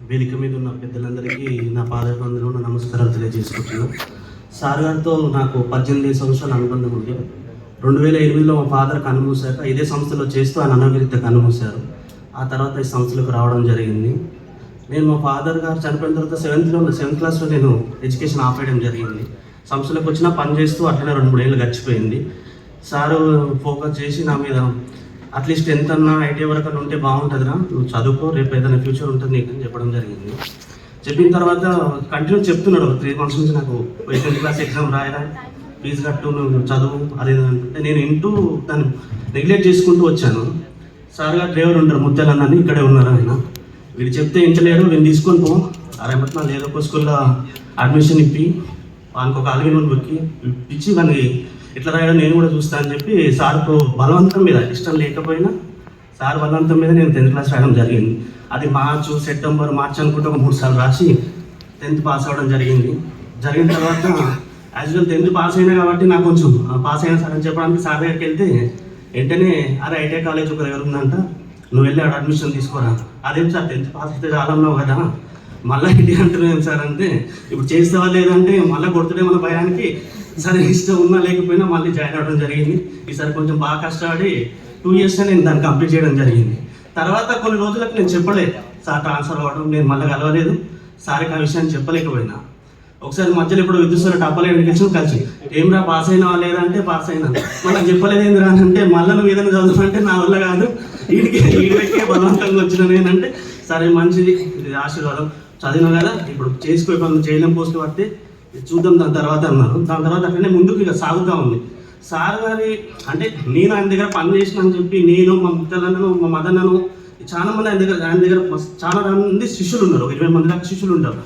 వేదిక మీద ఉన్న పెద్దలందరికీ నా పాదవందనము నమస్కారాలు తెలియజేసుకుంటున్నాను. సార్ గారితో నాకు 18 సంవత్సరాల అనుబంధం ఉంది. 2008లో మా ఫాదర్ కన్నుమూసాక ఇదే సంస్థలో చేస్తూ ఆయన అనాగరిత కన్నుమూశారు. ఆ తర్వాత ఈ సంస్థలకు రావడం జరిగింది. నేను మా ఫాదర్ గారు చనిపోయిన తర్వాత 7th క్లాస్లో నేను ఎడ్యుకేషన్ ఆపేయడం జరిగింది. సంస్థలకు వచ్చినా పని చేస్తూ అట్లనే 2-3 ఏళ్ళు గడిచిపోయింది. సారు ఫోకస్ చేసి నా మీద అట్లీస్ట్ ఎంత అన్నా ఐటీ వరకు ఉంటే బాగుంటుందిరా, నువ్వు చదువుకో, రేపు ఏదైనా ఫ్యూచర్ ఉంటుంది నీకు అని చెప్పడం జరిగింది. చెప్పిన తర్వాత కంటిన్యూ చెప్తున్నాడు. 3 months నుంచి నాకు 10th క్లాస్ ఎగ్జామ్ రాయరా, ఫీజు కట్టు, నువ్వు చదువు అది అంటే నేను ఇంటూ దాన్ని నెగ్లెక్ట్ చేసుకుంటూ వచ్చాను. సార్ గారు డ్రైవర్ ఉంటారు, ముత్యాలన్నని ఇక్కడే ఉన్నారు. ఆయన వీడు చెప్తే ఇంటలేడు, వీళ్ళు తీసుకొని పో అరేమట్లా ఏదో ఒక స్కూల్లో అడ్మిషన్ ఇప్పి వానికి ఒక అలగిన బుక్కి ఇచ్చి వానికి ఇట్లా రాయడం నేను కూడా చూస్తాను అని చెప్పి సార్కు బలవంతం మీద, ఇష్టం లేకపోయినా సార్ బలవంతం మీద నేను 10th క్లాస్ రాయడం జరిగింది. అది సెప్టెంబర్ మార్చ్ అనుకుంటే ఒక 3 సార్లు రాసి 10th పాస్ అవ్వడం జరిగింది. జరిగిన తర్వాత యాక్చువల్ 10th పాస్ అయినా కాబట్టి నాకు కొంచెం పాస్ అయినా సార్ అని చెప్పడానికి సార్ దగ్గరికి వెళ్తే వెంటనే అరే ఐటీఐ కాలేజ్ ఒక దగ్గర ఉందంట, నువ్వు వెళ్ళి ఆడ అడ్మిషన్ తీసుకోరా. అదేం సార్ 10th పాస్ అయితే చాలన్నావు కదా, మళ్ళీ ఇంటి అంటున్నాం సార్ అంటే ఇప్పుడు చేస్తావా లేదంటే మళ్ళీ కొడుతుండే మన భయానికి సరే ఇష్టం ఉన్నా లేకపోయినా మళ్ళీ జాయిన్ అవ్వడం జరిగింది. ఈసారి కొంచెం బాగా కష్టపడి 2 years నేను దాన్ని కంప్లీట్ చేయడం జరిగింది. తర్వాత కొన్ని రోజులకు నేను చెప్పలేదు సార్ ట్రాన్స్ఫర్ అవ్వడం, నేను మళ్ళీ కలవలేదు సార్కి ఆ విషయాన్ని చెప్పలేకపోయినా. ఒకసారి మధ్యలో ఇప్పుడు విద్యుత్ సార్ టప్పలే ఎడ్యుకేషన్ కలిసి ఏం రా పాస్ అయినావా లేదంటే పాస్ అయినా, మళ్ళీ చెప్పలేదు ఏంది రానంటే మళ్ళీ నువ్వు ఏదైనా చదువుతుంటే నా వల్ల కాదు, ఈడికే బలవంతంగా వచ్చిన నేనంటే సరే మంచిది, ఇది ఆశీర్వాదం, చదివినా కదా ఇప్పుడు చేసుకో, కొంచెం చేయలేం పోస్ట్ పడితే చూద్దాం దాని తర్వాత అన్నారు. దాని తర్వాత అట్లనే ముందుకు ఇక సాగుతూ ఉంది. సార్ గారి అంటే నేను ఆయన దగ్గర పని చేసిన అని చెప్పి నేను మా ముత్తలను మా మదన్నను చాలా మంది ఆయన దగ్గర చాలా మంది శిష్యులు ఉన్నారు, 20 మంది దాకా శిష్యులు ఉంటారు.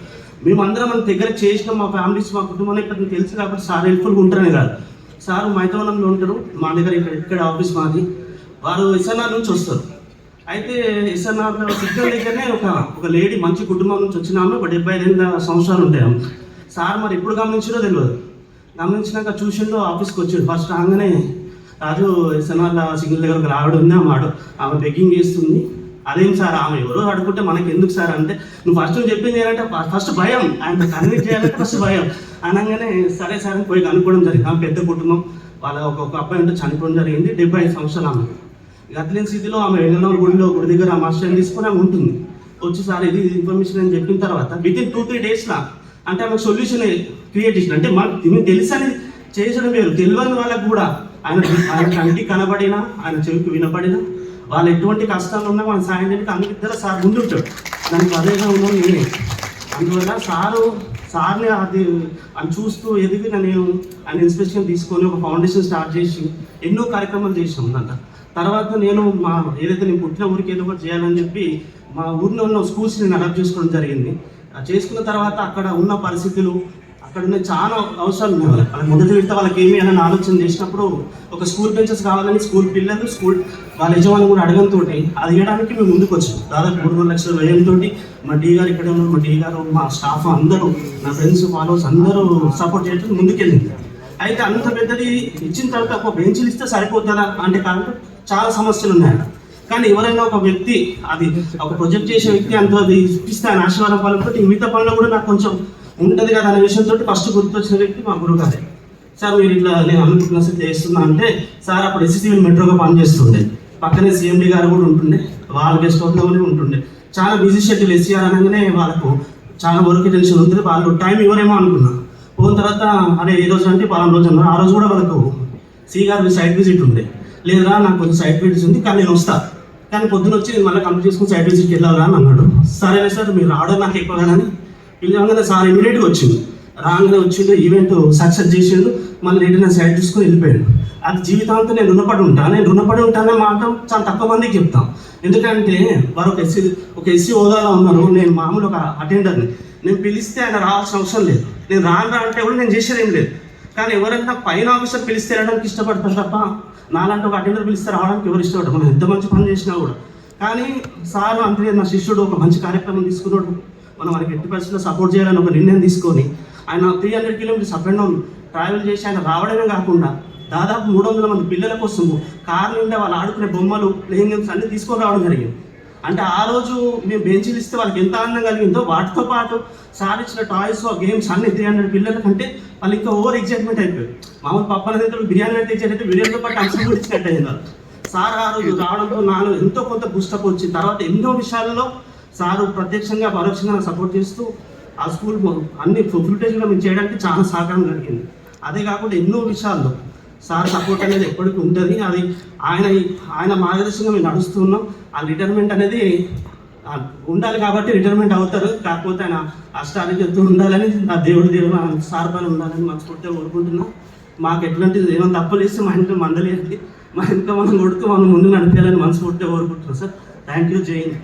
మేమందరం మన దగ్గర చేసిన మా ఫ్యామిలీస్ మా కుటుంబాన్ని ఇప్పుడు తెలుసు కాబట్టి సార్ హెల్ప్ఫుల్గా ఉంటారని కాదు. సార్ మైతవనంలో ఉంటారు, మా దగ్గర ఇక్కడ ఆఫీస్ మాది. వారు ఎస్ఎన్ఆర్ నుంచి వస్తారు. అయితే ఎస్ఎన్ఆర్లో సిగ్నల్ దగ్గరనే ఒక లేడీ మంచి కుటుంబం నుంచి వచ్చిన ఆమె, ఒక 75 సంవత్సరాలు ఉంటాయి ఆమె. సార్ మరి ఎప్పుడు గమనించారో తెలియదు. గమనించినాక చూసిండో ఆఫీస్కి వచ్చాడు. ఫస్ట్ రాగానే రాజు ఎస్ఎన్ఆర్ల సిగ్నల్ దగ్గరకు రావడం ఉంది, ఆమె బెగ్గింగ్ చేస్తుంది. అదేం సార్ ఆమె ఎవరో అడుగుంటే మనకి ఎందుకు సార్ అంటే, నువ్వు ఫస్ట్ చెప్పింది ఏంటంటే ఫస్ట్ భయం, ఆయన కన్విన్స్ చేయాలంటే ఫస్ట్ భయం అనగానే సరే సార్ అని పోయి కనుక్కోవడం జరిగింది. ఆమె పెద్ద కుటుంబం, వాళ్ళ ఒక అబ్బాయి ఉంటే చనిపోవడం జరిగింది. 75 సంవత్సరాలు ఆమె. అట్లేని స్థితిలో ఆమె వెంగళూరు గుడి దగ్గర ఆ మాస్టర్ తీసుకుని ఆమె ఉంటుంది. వచ్చి సార్ ఇది ఇన్ఫర్మేషన్ అని చెప్పిన తర్వాత వితిన్ 2-3 daysలో అంటే ఆమెకు సొల్యూషన్ క్రియేట్ చేసిన, అంటే మనకు తెలుసు అని చేసడం వేరు, తెలియని వాళ్ళకు కూడా ఆయన కంటికి కనబడినా ఆయన చెవికి వినపడినా వాళ్ళు ఎటువంటి కష్టాలు ఉన్నా మన సాయం చేయడానికి అందరిద్దరు సార్ ముందుంటాడు. దానికి అదేగా ఉన్నాను నేనే. అందువల్ల సార్ని అది చూస్తూ ఎదిగిన నేను ఆయన ఇన్స్పిరేషన్ తీసుకొని ఒక ఫౌండేషన్ స్టార్ట్ చేసి ఎన్నో కార్యక్రమాలు చేసాం. తర్వాత నేను ఏదైతే నేను పుట్టిన ఊరికి ఏదో ఒకటి చేయాలని చెప్పి మా ఊరిలో ఉన్న స్కూల్స్ నేను అడాప్ట్ చేసుకోవడం జరిగింది. చేసుకున్న తర్వాత అక్కడ ఉన్న పరిస్థితులు, అక్కడ ఉన్న చాలా అవసరాలు ఉన్నాయి వాళ్ళకి. మొదటి విడత వాళ్ళకి ఏమి అని ఆలోచన చేసినప్పుడు ఒక స్కూల్ బెంచెస్ కావాలని స్కూల్ పిల్లలు వాళ్ళ యజమాని కూడా అడగంతో అది ఇవ్వడానికి మేము ముందుకు వచ్చాం. దాదాపు 3-4 లక్షల వ్యయంతో మా డి గారు ఇక్కడ ఉన్నారు, మా డి గారు మా స్టాఫ్ అందరూ నా ఫ్రెండ్స్ ఫాలోవర్స్ అందరూ సపోర్ట్ చేయడం ముందుకెళ్ళింది. అయితే అంత పెద్దది ఇచ్చిన తర్వాత ఒక బెంచ్లు ఇస్తే సరిపోతుందా అంటే కాబట్టి చాలా సమస్యలు ఉన్నాయి. కానీ ఎవరైనా ఒక వ్యక్తి అది ఒక ప్రొజెక్ట్ చేసే వ్యక్తి అంత అది ఇప్పిస్తే ఆయన ఆశీర్వాదం పలుకుతుంది, మిగతా పనులు కూడా నాకు కొంచెం ఉంటుంది కదా అనే విషయంతో ఫస్ట్ గుర్తొచ్చిన వ్యక్తి మా గురువు గారే. సార్ మీరు ఇట్లా నేను అనుకుంటున్నా సార్ చేస్తున్నా అంటే, సార్ అప్పుడు ఎస్సీసీఎల్ మెట్రోగా పనిచేస్తుండే, పక్కనే సిఎండి గారు కూడా ఉంటుండే, వాళ్ళ గెస్ట్ హౌస్లోనే ఉంటుండే. చాలా బిజీ షెడ్యూల్ ఎస్సీఆర్ అనగానే వాళ్ళకు చాలా వర్క్ టెన్షన్ ఉంటుంది, వాళ్ళు టైం ఇవ్వరేమో అనుకున్నా. పోయిన తర్వాత అదే ఏ రోజు అంటే 10 రోజు అన్నారు. ఆ రోజు కూడా వాళ్ళకు సి గారి సైట్ విజిట్ ఉండే. లేదురా నాకు కొంచెం సైట్ విజిట్ ఉంది కానీ నేను వస్తా, కానీ పొద్దున వచ్చి నేను మళ్ళీ కంప్లీట్ చేసుకుని సైట్ విజిట్కి వెళ్ళాలా అని అన్నాడు. సరేనా సార్ మీరు రావడం నాకు ఎక్కువ కానీ పిల్లగానే సార్ ఇమీడియట్గా వచ్చింది. రాగానే వచ్చిండు, ఈవెంట్ సక్సెస్ చేసిండు, మళ్ళీ రిటర్న్ సైట్ తీసుకుని వెళ్ళిపోయాడు. అది జీవితాంతం నేను రుణపడి ఉంటానే మాట చాలా తక్కువ మందికి చెప్తాం. ఎందుకంటే వారు ఒక ఎస్సీ హోదాలో ఉన్నారు, నేను మామూలు ఒక అటెండర్ని. నేను పిలిస్తే ఆయన రావాల్సిన అవసరం లేదు, నేను రాను అంటే కూడా నేను చేసేది ఏం లేదు. కానీ ఎవరైనా పైన ఆఫీసర్ పిలిస్తే వెళ్ళడానికి ఇష్టపడతారు తప్ప నాలాంటి ఒక అటెండర్ పిలిస్తే రావడానికి ఎవరు ఇష్టపడరు, మనం ఎంత మంచి పని చేసినా కూడా. కానీ సార్ అంటే నా శిష్యుడు ఒక మంచి కార్యక్రమం తీసుకున్నాడు, మనం మనకి ఎట్టి పరిస్థితుల్లో సపోర్ట్ చేయాలని ఒక నిర్ణయం తీసుకొని ఆయన 300 kilometers up and down travel చేసి ఆయన రావడమే కాకుండా దాదాపు 300 మంది పిల్లల కోసం కార్లు ఉంటే వాళ్ళు ఆడుకునే బొమ్మలు, ప్లేయింగ్ గేమ్స్ అన్నీ తీసుకొని రావడం జరిగింది. అంటే ఆ రోజు మేము బెంచీలు ఇస్తే వాళ్ళకి ఎంత ఆనందం కలిగిందో వాటితో పాటు సార్ ఇచ్చిన టాయ్స్ గేమ్స్ అన్ని 300 పిల్లల కంటే వాళ్ళు ఇంకా ఓవర్ ఎగ్జైట్మెంట్ అయిపోయారు. మామూలు పప్పన దగ్గర బిర్యానీ అంటే ఎగ్జైట్ అయితే బిర్యానీతో పాటు అంశం కూడా ఇచ్చినట్టు అయింది. సార్ ఆ రోజు రావడంతో నాలో ఎంతో కొంత బూస్టప్ వచ్చింది. తర్వాత ఎన్నో విషయాలలో సారు ప్రత్యక్షంగా పరోక్షంగా సపోర్ట్ చేస్తూ ఆ స్కూల్ అన్ని ఫెసిలిటీస్ కూడా మేము చేయడానికి చాలా సహకారం కలిగింది. అదే కాకుండా ఎన్నో విషయాల్లో సార్ సపోర్ట్ అనేది ఎప్పటికీ ఉంటుంది. అది ఆయన మార్గదర్శనంగా మేము నడుస్తున్నాం. ఆ రిటైర్మెంట్ అనేది ఉండాలి కాబట్టి రిటైర్మెంట్ అవుతారు. కాకపోతే ఆయన అష్టారోగ్యంతో ఉండాలని నా దేవుడు సార్ పైన ఉండాలని మనస్ఫూర్తిగా కోరుకుంటున్నాం. మాకు ఎట్లాంటి ఏమైనా తప్పులు ఇస్తే మా ఇంట్లో మందలేయండి, మా ఇంట్లో మనం కొడుతూ మనం ముందు నడిపేయాలని మనస్ఫూర్తిగా కోరుకుంటున్నాం సార్. Thank you. జై హింద్.